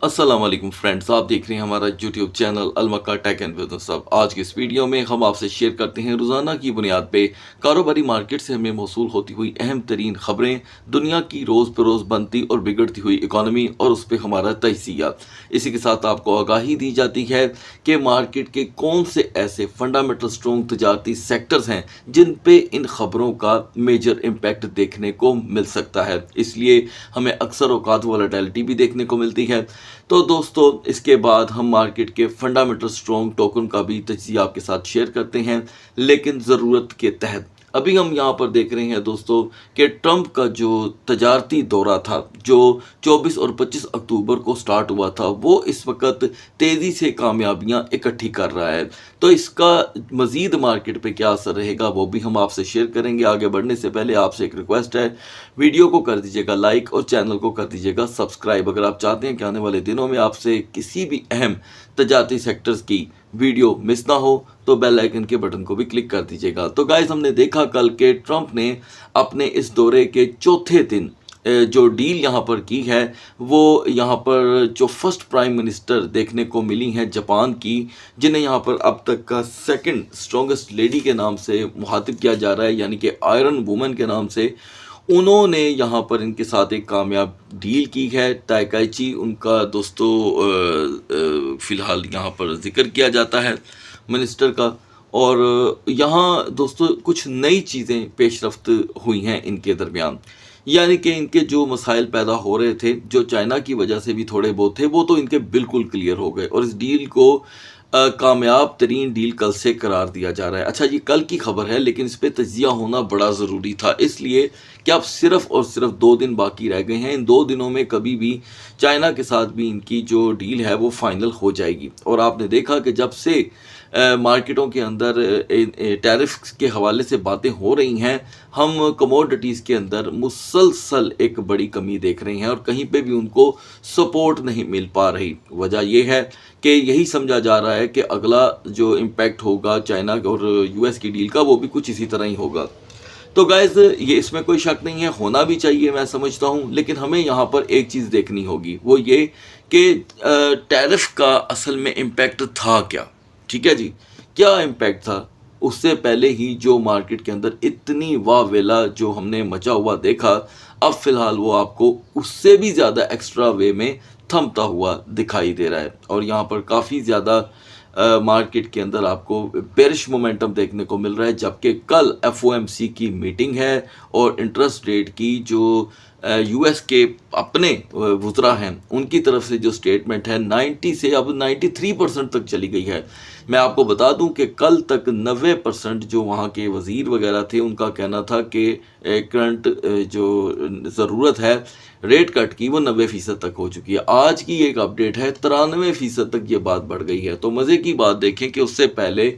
अस्सलाम वालेकुम फ्रेंड्स, आप देख रहे हैं हमारा YouTube channel Almakka tech and business. सब आज की इस वीडियो में हम आपसे शेयर करते हैं रोज़ाना की बुनियाद पे कारोबारी मार्केट से हमें मौसूल होती हुई अहम तरीन खबरें, दुनिया की रोज़ बरोज़ बनती और बिगड़ती हुई इकानमी और उस पर हमारा तजिया। इसी के साथ आपको आगाही दी जाती है कि मार्केट के कौन से ऐसे फंडामेंटल स्ट्रॉन्ग तजारती सेक्टर्स हैं जिन पे इन खबरों का मेजर इम्पैक्ट देखने को मिल सकता है। इसलिए हमें अक्सर औकात वॉलेटिलिटी भी देखने को मिलती है। तो दोस्तों, इसके बाद हम मार्केट के फंडामेंटल स्ट्रॉन्ग टोकन का भी तजिया आपके साथ शेयर करते हैं, लेकिन ज़रूरत के तहत। अभी हम यहाँ पर देख रहे हैं दोस्तों कि ट्रंप का जो तजारती दौरा था, जो 24 और 25 अक्टूबर को स्टार्ट हुआ था, वो इस वक्त तेज़ी से कामयाबियाँ इकट्ठी कर रहा है। तो इसका मज़ीद मार्केट पे क्या असर रहेगा वो भी हम आपसे शेयर करेंगे। आगे बढ़ने से पहले आपसे एक रिक्वेस्ट है, वीडियो को कर दीजिएगा लाइक और चैनल को कर दीजिएगा सब्सक्राइब। अगर आप चाहते हैं कि आने वाले दिनों में आपसे किसी भी अहम तजारती सेक्टर्स की वीडियो मिस ना हो तो बेल आइकन के बटन को भी क्लिक कर दीजिएगा। तो गाइस, हमने देखा कल के ट्रंप ने अपने इस दौरे के चौथे दिन जो डील यहाँ पर की है, वो यहाँ पर जो फर्स्ट प्राइम मिनिस्टर देखने को मिली हैं जापान की, जिन्हें यहाँ पर अब तक का सेकंड स्ट्रॉन्गेस्ट लेडी के नाम से मुखातिब किया जा रहा है, यानी कि आयरन वुमन के नाम से। उन्होंने यहाँ पर इनके साथ एक कामयाब डील की है। ताकाइची उनका दोस्तों फ़िलहाल यहाँ पर जिक्र किया जाता है मिनिस्टर का। और यहाँ दोस्तों कुछ नई चीज़ें पेशरफ्त हुई हैं इनके दरमियान, यानी कि इनके जो मसाइल पैदा हो रहे थे, जो चाइना की वजह से भी थोड़े बहुत थे, वो तो इनके बिल्कुल क्लियर हो गए और इस डील को कामयाब तरीन डील कल से करार दिया जा रहा है। अच्छा, ये कल की खबर है, लेकिन इस पर तजिया होना बड़ा ज़रूरी था, इसलिए कि अब सिर्फ़ और सिर्फ 2 दिन बाकी रह गए हैं। इन 2 दिनों में कभी भी चाइना के साथ भी इनकी जो डील है वो फाइनल हो जाएगी। और आपने देखा कि जब से मार्केटों के अंदर टैरिफ के हवाले से बातें हो रही हैं, हम कमोडिटीज़ के अंदर मुसलसल एक बड़ी कमी देख रहे हैं और कहीं पे भी उनको सपोर्ट नहीं मिल पा रही। वजह यह है कि यही समझा जा रहा है कि अगला जो इम्पैक्ट होगा चाइना और यूएस की डील का, वो भी कुछ इसी तरह ही होगा। तो गाइज़, ये इसमें कोई शक नहीं है, होना भी चाहिए मैं समझता हूँ, लेकिन हमें यहाँ पर एक चीज़ देखनी होगी, वो ये कि टैरिफ का असल में इम्पैक्ट था क्या। ठीक है जी, क्या इम्पैक्ट था? उससे पहले ही जो मार्केट के अंदर इतनी वावेला जो हमने मचा हुआ देखा, अब फ़िलहाल वो आपको उससे भी ज़्यादा एक्स्ट्रा वे में थमता हुआ दिखाई दे रहा है। और यहाँ पर काफ़ी ज़्यादा मार्केट के अंदर आपको बेरिश मोमेंटम देखने को मिल रहा है, जबकि कल एफओएमसी की मीटिंग है और इंटरेस्ट रेट की जो यूएस के अपने वुज़रा हैं उनकी तरफ से जो स्टेटमेंट है 90 से अब 93% तक चली गई है। मैं आपको बता दूं कि कल तक 90% जो वहाँ के वज़ीर वगैरह थे उनका कहना था कि करंट जो ज़रूरत है रेट कट की वो 90% तक हो चुकी है। आज की एक अपडेट है 93% तक ये बात बढ़ गई है। तो मज़े की बात देखें कि उससे पहले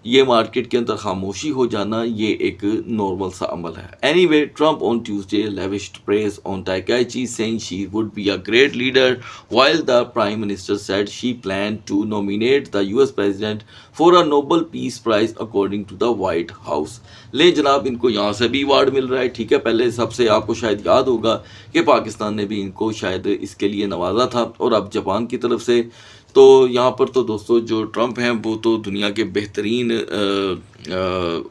ये मार्केट के अंदर खामोशी हो जाना ये एक नॉर्मल सा अमल है। Anyway, Trump on Tuesday lavished praise on Takaichi, saying she would be a great leader, while the prime minister said she planned to nominate the US president for a Nobel Peace Prize according to the White House। ले जनाब, इनको यहाँ से भी award मिल रहा है। ठीक है, पहले सबसे आपको शायद याद होगा कि पाकिस्तान ने भी इनको शायद इसके लिए नवाजा था और अब जापान की तरफ से। तो यहाँ पर तो दोस्तों जो ट्रंप हैं वो तो दुनिया के बेहतरीन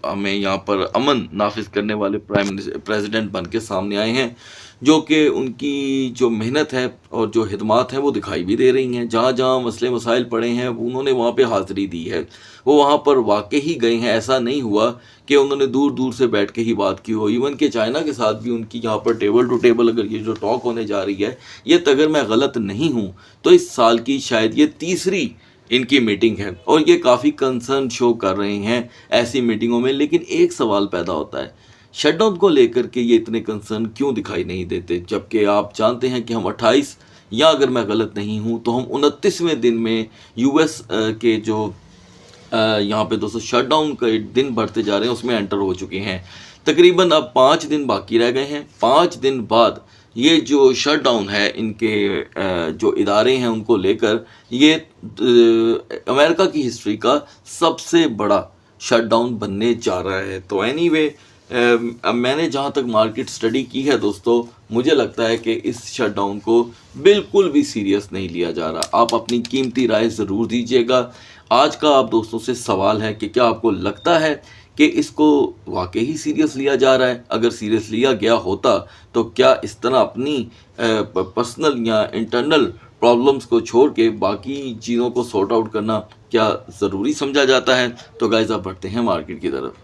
हमें यहाँ पर अमन नाफिज करने वाले प्रेसिडेंट बन के सामने आए हैं, जो कि उनकी जो मेहनत है और जो खिदमात हैं वो दिखाई भी दे रही हैं। जहाँ जहाँ मसले मसाइल पड़े हैं उन्होंने वहाँ पे हाज़िरी दी है, वो वहाँ पर वाकई ही गए हैं। ऐसा नहीं हुआ कि उन्होंने दूर दूर से बैठ के ही बात की हो। इवन कि चाइना के साथ भी उनकी यहाँ पर टेबल टू टेबल अगर ये जो टॉक होने जा रही है, ये अगर मैं गलत नहीं हूँ तो इस साल की शायद ये तीसरी इनकी मीटिंग है और ये काफ़ी कंसर्न शो कर रहे हैं ऐसी मीटिंगों में। लेकिन एक सवाल पैदा होता है, शटडाउन को लेकर के ये इतने कंसर्न क्यों दिखाई नहीं देते, जबकि आप जानते हैं कि हम 28 या अगर मैं गलत नहीं हूँ तो हम 29वें दिन में यूएस के जो यहाँ पे दोस्तों शटडाउन का दिन बढ़ते जा रहे हैं उसमें एंटर हो चुके हैं। तकरीबन अब 5 दिन बाकी रह गए हैं। 5 दिन बाद ये जो शटडाउन है इनके जो इदारे हैं उनको लेकर, ये अमेरिका की हिस्ट्री का सबसे बड़ा शटडाउन बनने जा रहा है। तो एनीवे, अब मैंने जहाँ तक मार्केट स्टडी की है दोस्तों, मुझे लगता है कि इस शटडाउन को बिल्कुल भी सीरियस नहीं लिया जा रहा। आप अपनी कीमती राय ज़रूर दीजिएगा। आज का आप दोस्तों से सवाल है कि क्या आपको लगता है कि इसको वाकई ही सीरियस लिया जा रहा है? अगर सीरियस लिया गया होता तो क्या इस तरह अपनी पर्सनल या इंटरनल प्रॉब्लम्स को छोड़ के बाकी चीज़ों को सॉर्ट आउट करना क्या ज़रूरी समझा जाता है? तो गाइस आप बढ़ते हैं मार्केट की तरफ।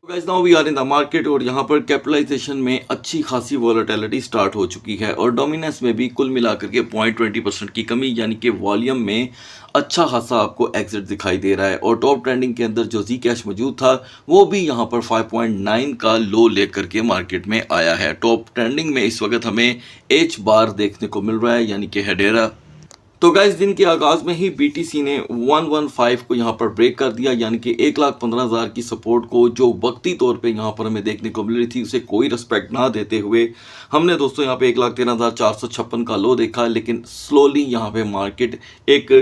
Guys now we are in the market और यहाँ पर कैपिटलाइजेशन में अच्छी खासी वॉलेटिलिटी स्टार्ट हो चुकी है और डोमिनेंस में भी कुल मिलाकर के 0.20% की कमी, यानी कि वॉल्यूम में अच्छा खासा आपको एग्जिट दिखाई दे रहा है। और टॉप ट्रेंडिंग के अंदर जो जी कैश मौजूद था वो भी यहाँ पर 5.9 का लो लेकर के मार्केट में आया है। टॉप ट्रेंडिंग में इस वक्त हमें एच बार देखने को मिल रहा है, यानी कि हेडेरा। तो गाइस दिन के आगाज में ही बीटीसी ने 115 को यहाँ पर ब्रेक कर दिया, यानी कि 1,15,000 की सपोर्ट को जो वक्ती तौर पे यहाँ पर हमें देखने को मिल रही थी उसे कोई रिस्पेक्ट ना देते हुए हमने दोस्तों यहाँ पे 1,13,456 का लो देखा। लेकिन स्लोली यहाँ पे मार्केट एक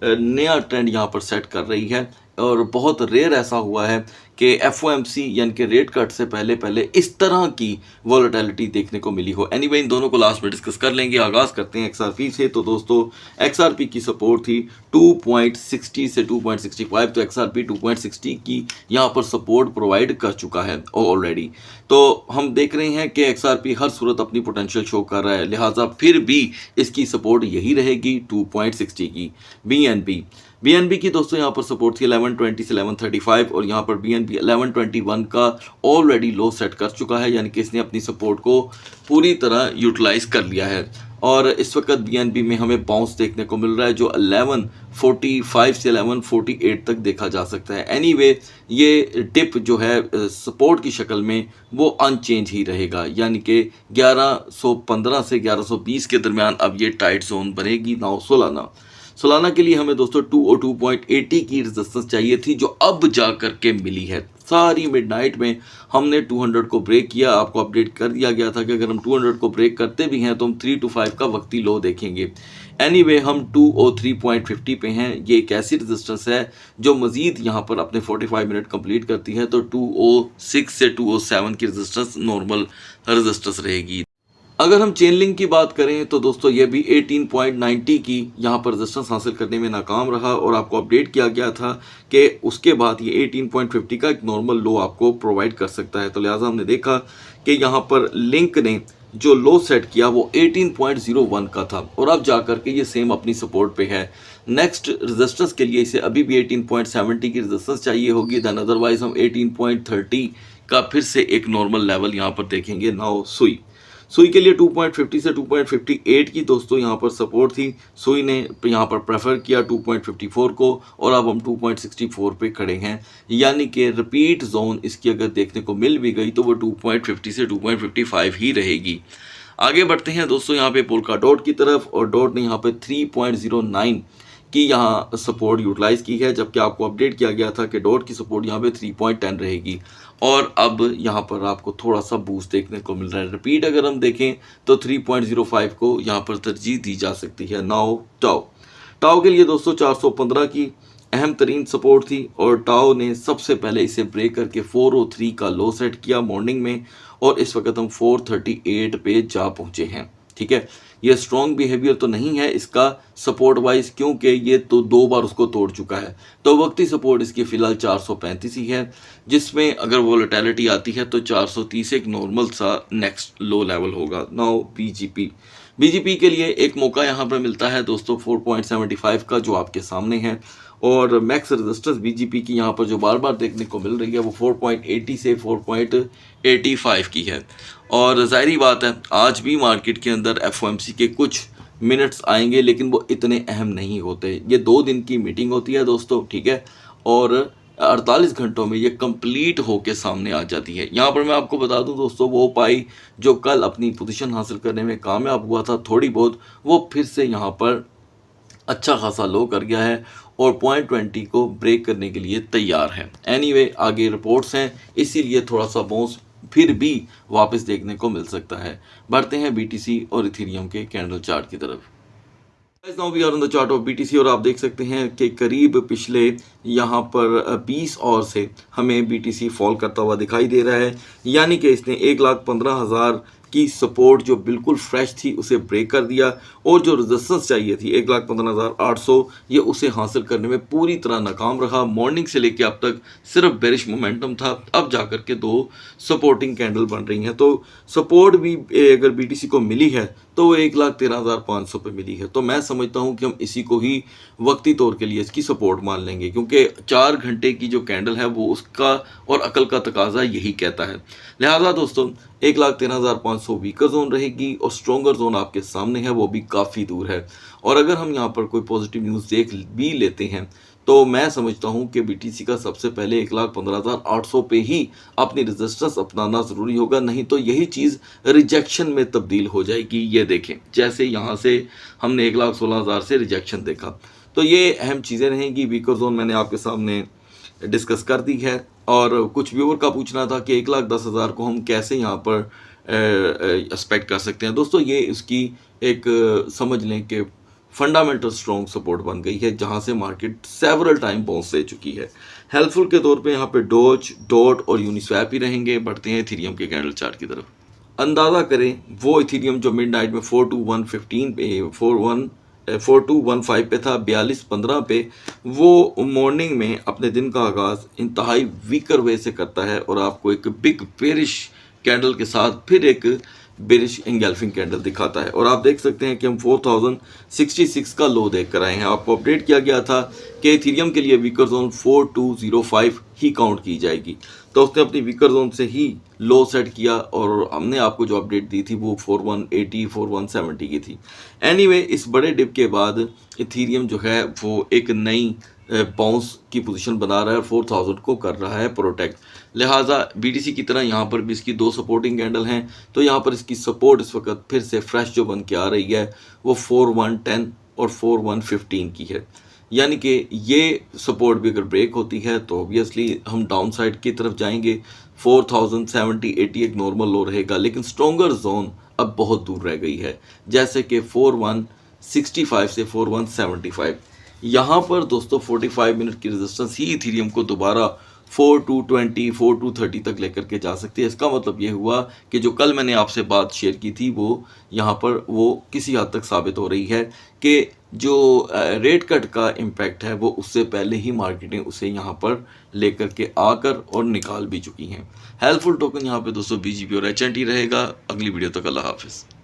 नया ट्रेंड यहाँ पर सेट कर रही है और बहुत रेयर ऐसा हुआ है कि एफओएमसी यानी कि रेट कट से पहले पहले इस तरह की वॉलेटिलिटी देखने को मिली हो। एनीवे इन दोनों को लास्ट में डिस्कस कर लेंगे। आगाज़ करते हैं एक्सआरपी से। तो दोस्तों एक्सआरपी की सपोर्ट थी 2.60 से 2.65, तो एक्सआरपी 2.60 की यहाँ पर सपोर्ट प्रोवाइड कर चुका है ऑलरेडी। तो हम देख रहे हैं कि एक्सआरपी हर सूरत अपनी पोटेंशियल शो कर रहा है, लिहाजा फिर भी इसकी सपोर्ट यही रहेगी 2.60 की। बीएनबी की दोस्तों यहाँ पर सपोर्ट थी 1120 से 1135 और यहाँ पर बीएनबी 1121 का ऑलरेडी लो सेट कर चुका है, यानी कि इसने अपनी सपोर्ट को पूरी तरह यूटिलाइज कर लिया है। और इस वक्त बीएनबी में हमें बाउंस देखने को मिल रहा है जो 1145 से 1148 तक देखा जा सकता है। एनीवे ये डिप जो है सपोर्ट की शक्ल में वो अनचेंज ही रहेगा, यानी कि 1115 से 1120 के दरमियान अब ये टाइट जोन बनेगी। नाउ सोलाना के लिए हमें दोस्तों 202.80 की रेजिस्टेंस चाहिए थी जो अब जा कर के मिली है। सारी मिडनाइट में हमने 200 को ब्रेक किया, आपको अपडेट कर दिया गया था कि अगर हम 200 को ब्रेक करते भी हैं तो हम 3 to 5 का वक्ती लो देखेंगे। एनीवे हम 203.50 पे हैं। ये एक ऐसी रेजिस्टेंस है जो मज़ीद यहाँ पर अपने 45 मिनट कंप्लीट करती है, तो 206 से 207 की रेजिस्टेंस नॉर्मल रेजिस्टेंस रहेगी। अगर हम चेन लिंक की बात करें तो दोस्तों ये भी 18.90 की यहाँ पर रेजिस्टेंस हासिल करने में नाकाम रहा और आपको अपडेट किया गया था कि उसके बाद ये 18.50 का एक नॉर्मल लो आपको प्रोवाइड कर सकता है। तो लिहाजा हमने देखा कि यहाँ पर लिंक ने जो लो सेट किया वो 18.01 का था और अब जा कर के ये सेम अपनी सपोर्ट पे है। नेक्स्ट रेजिस्टेंस के लिए इसे अभी भी 18.70 की रेजिस्टेंस चाहिए होगी, दैन अदरवाइज हम 18.30 का फिर से एक नॉर्मल लेवल यहाँ पर देखेंगे। नाउ सुई के लिए 2.50 से 2.58 की दोस्तों यहाँ पर सपोर्ट थी। सुई ने यहाँ पर प्रेफर किया 2.54 को और अब हम 2.64 पे खड़े हैं, यानी कि रिपीट जोन इसकी अगर देखने को मिल भी गई तो वो 2.50 से 2.55 ही रहेगी। आगे बढ़ते हैं दोस्तों यहाँ पे पोल्का डॉट की तरफ और डॉट ने यहाँ पे 3.09 की यहाँ सपोर्ट यूटिलाइज की है, जबकि आपको अपडेट किया गया था कि डॉट की सपोर्ट यहाँ पे 3.10 रहेगी और अब यहाँ पर आपको थोड़ा सा बूस्ट देखने को मिल रहा है। रिपीट अगर हम देखें तो 3.05 को यहाँ पर तरजीह दी जा सकती है। नाउ टाओ के लिए दोस्तों 415 की अहम तरीन सपोर्ट थी और टाओ ने सबसे पहले इसे ब्रेक करके 403 का लो सेट किया मॉर्निंग में और इस वक्त हम 438 पे जा पहुँचे हैं। ठीक है, ये स्ट्रॉन्ग बिहेवियर तो नहीं है इसका सपोर्ट वाइज, क्योंकि ये तो 2 बार उसको तोड़ चुका है। तो वक्ती सपोर्ट इसकी फ़िलहाल 435 ही है, जिसमें अगर वोलेटिलिटी आती है तो 430 एक नॉर्मल सा नेक्स्ट लो लेवल होगा। नाउ बीजीपी के लिए एक मौका यहाँ पर मिलता है दोस्तों 4.75 का जो आपके सामने है और मैक्स रेजिस्टेंस बीजीपी की यहाँ पर जो बार बार देखने को मिल रही है वो 4.80 से 4.85 की है। और ज़ाहिरी बात है आज भी मार्केट के अंदर एफओएमसी के कुछ मिनट्स आएंगे लेकिन वो इतने अहम नहीं होते। ये 2 दिन की मीटिंग होती है दोस्तों, ठीक है, और 48 घंटों में ये कंप्लीट होके सामने आ जाती है। यहाँ पर मैं आपको बता दूं दोस्तों वो पाई जो कल अपनी पोजीशन हासिल करने में कामयाब हुआ था थोड़ी बहुत, वो फिर से यहाँ पर अच्छा खासा लो कर गया है और 0.20 को ब्रेक करने के लिए तैयार है। एनीवे आगे रिपोर्ट्स हैं इसीलिए थोड़ा सा बाउंस फिर भी वापस देखने को मिल सकता है। बढ़ते हैं बीटीसी और इथेरियम के कैंडल चार्ट की तरफ। Now we are on the chart of BTC और आप देख सकते हैं कि करीब पिछले यहाँ पर 20 और से हमें बीटीसी फॉल करता हुआ दिखाई दे रहा है, यानी कि इसने 1,15,000 की सपोर्ट जो बिल्कुल फ्रेश थी उसे ब्रेक कर दिया और जो रेजिस्टेंस चाहिए थी 1,15,800 ये उसे हासिल करने में पूरी तरह नाकाम रहा। मॉर्निंग से लेकर अब तक सिर्फ बेरिश मोमेंटम था, अब जाकर के दो सपोर्टिंग कैंडल बन रही हैं। तो सपोर्ट भी अगर बीटीसी को मिली है तो वो 1,13,500 पे मिली है। तो मैं समझता हूँ कि हम इसी को ही वक्ती तौर के लिए इसकी सपोर्ट मान लेंगे, क्योंकि 4 घंटे की जो कैंडल है वो उसका और अकल का तकाजा यही कहता है। लिहाजा दोस्तों 1,13,500 वीकर जोन रहेगी और स्ट्रॉन्गर जोन आपके सामने है, वो भी काफ़ी दूर है। और अगर हम यहाँ पर कोई पॉजिटिव न्यूज़ देख भी लेते हैं तो मैं समझता हूँ कि बीटीसी का सबसे पहले 1,15,800 पे ही अपनी रेजिस्टेंस अपनाना ज़रूरी होगा, नहीं तो यही चीज़ रिजेक्शन में तब्दील हो जाएगी। ये देखें, जैसे यहाँ से हमने 1,16,000 से रिजेक्शन देखा, तो ये अहम चीज़ें रहेंगी। वीकर जोन मैंने आपके सामने डिस्कस कर दी है। और कुछ व्यूअर का पूछना था कि 1,10,000 को हम कैसे यहाँ पर एक्सपेक्ट कर सकते हैं। दोस्तों ये इसकी एक समझ लें कि फंडामेंटल स्ट्रॉन्ग सपोर्ट बन गई है, जहां से मार्केट सेवरल टाइम बाउंस ले चुकी है। हेल्पफुल के तौर पे यहाँ पे डोज, डॉट और यूनिस्वैप ही रहेंगे। बढ़ते हैं इथेरियम के कैंडल चार्ट की तरफ। अंदाज़ा करें वो इथेरियम जो मिडनाइट में 42115 पे 4215 पे था, 4215 पे, वो मॉर्निंग में अपने दिन का आगाज़ इंतहाई वीकर वे से करता है और आपको एक बिग बेरिश कैंडल के साथ फिर एक बेरिश एंगल्फिंग कैंडल दिखाता है। और आप देख सकते हैं कि हम 4066 का लो देख कर आए हैं। आपको अपडेट किया गया था कि इथेरियम के लिए वीकर जोन 4205 ही काउंट की जाएगी, तो उसने अपनी वीकर जोन से ही लो सेट किया और हमने आपको जो अपडेट दी थी वो 4180 4170 की थी। एनीवे इस बड़े डिप के बाद इथेरियम जो है वो एक नई बाउंस की पोजीशन बना रहा है, 4000 को कर रहा है प्रोटेक्ट। लिहाजा बीटीसी की तरह यहाँ पर भी इसकी दो सपोर्टिंग कैंडल हैं, तो यहाँ पर इसकी सपोर्ट इस वक्त फिर से फ्रेश जो बन के आ रही है वो 4110 और 4115 की है। यानी कि ये सपोर्ट भी अगर ब्रेक होती है तो ऑब्वियसली हम डाउन साइड की तरफ जाएंगे। 4070-80 एक नॉर्मल लो रहेगा, लेकिन स्ट्रॉन्गर जोन अब बहुत दूर रह गई है, जैसे कि 4165 से 4175। यहाँ पर दोस्तों 45 मिनट की रेजिस्टेंस ही इथेरियम को दोबारा 4220 4230 तक लेकर के जा सकती है। इसका मतलब ये हुआ कि जो कल मैंने आपसे बात शेयर की थी वो यहाँ पर वो किसी हद तक साबित हो रही है कि जो रेट कट का इम्पैक्ट है वो उससे पहले ही मार्केटिंग उसे यहाँ पर लेकर के आकर और निकाल भी चुकी हैं। हेल्पफुल टोकन यहाँ पे दोस्तों BGP और HNT रहेगा। अगली वीडियो तक अल्लाह हाफिज़।